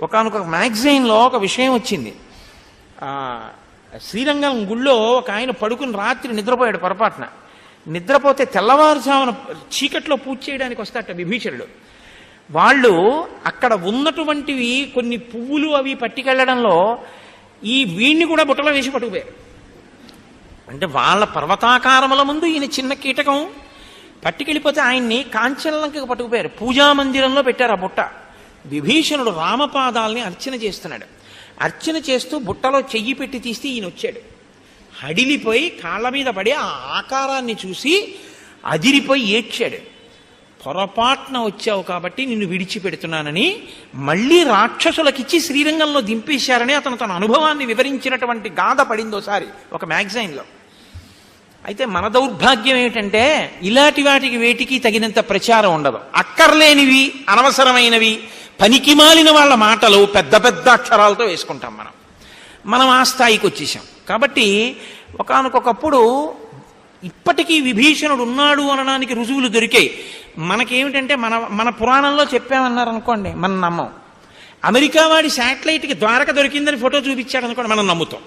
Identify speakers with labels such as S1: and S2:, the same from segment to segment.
S1: ఒకానొక మ్యాగజైన్లో ఒక విషయం వచ్చింది. శ్రీరంగం గుళ్ళో ఒక ఆయన పడుకుని రాత్రి నిద్రపోయాడు పొరపాటున. నిద్రపోతే తెల్లవారుజామున చీకట్లో పూజ చేయడానికి వస్తాట విభీషణుడు. వాళ్ళు అక్కడ ఉన్నటువంటివి కొన్ని పువ్వులు అవి పట్టుకెళ్లడంలో ఈ వీణ్ణి కూడా బుట్టలో వేసి పట్టుకుపోయారు. అంటే వాళ్ళ పర్వతాకారముల ముందు ఈయన చిన్న కీటకం పట్టుకెళ్ళిపోతే ఆయన్ని కాంచనలంకకు పట్టుకుపోయారు. పూజామందిరంలో పెట్టారు ఆ బుట్ట. విభీషణుడు రామపాదాలని అర్చన చేస్తున్నాడు. అర్చన చేస్తూ బుట్టలో చెయ్యి పెట్టి తీస్తే ఈయన వచ్చాడు. హడిలిపోయి కాళ్ళ మీద పడి ఆ ఆకారాన్ని చూసి అదిరిపోయి ఏడ్చాడు. పొరపాటున వచ్చావు కాబట్టి నిన్ను విడిచిపెడుతున్నానని మళ్ళీ రాక్షసులకిచ్చి శ్రీరంగంలో దింపేశారని అతను తన అనుభవాన్ని వివరించినటువంటి గాథ పడిందోసారి ఒక మ్యాగజైన్లో. అయితే మన దౌర్భాగ్యం ఏమిటంటే ఇలాంటి వాటికి వేటికి తగినంత ప్రచారం ఉండదు. అక్కర్లేనివి, అనవసరమైనవి, పనికిమాలిన వాళ్ళ మాటలు పెద్ద పెద్ద అక్షరాలతో వేసుకుంటాం. మనం ఆ స్థాయికి వచ్చేసాం. కాబట్టి ఒకానొకప్పుడు ఇప్పటికీ విభీషణుడు ఉన్నాడు అనడానికి రుజువులు దొరికాయి. మనకేమిటంటే మన పురాణంలో చెప్పామన్నారు అనుకోండి, మనం నమ్మం. అమెరికా వాడి శాటిలైట్కి ద్వారక దొరికిందని ఫోటో చూపించాడు అనుకోండి, మనం నమ్ముతాం.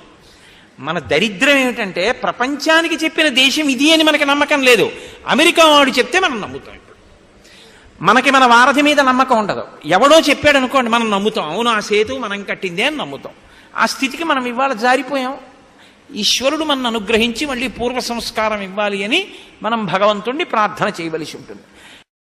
S1: మన దరిద్రం ఏమిటంటే ప్రపంచానికి చెప్పిన దేశం ఇది అని మనకి నమ్మకం లేదు. అమెరికా వాడు చెప్తే మనం నమ్ముతాం. ఇప్పుడు మనకి మన వారధి మీద నమ్మకం ఉండదు. ఎవడో చెప్పాడు అనుకోండి, మనం నమ్ముతాం. అవును, ఆ సేతు మనం కట్టిందే అని నమ్ముతాం. ఆ స్థితికి మనం ఇవాళ జారిపోయాం. ఈశ్వరుడు మనను అనుగ్రహించి మళ్ళీ పూర్వ సంస్కారం ఇవ్వాలి అని మనం భగవంతుణ్ణి ప్రార్థన చేయవలసి ఉంటుంది.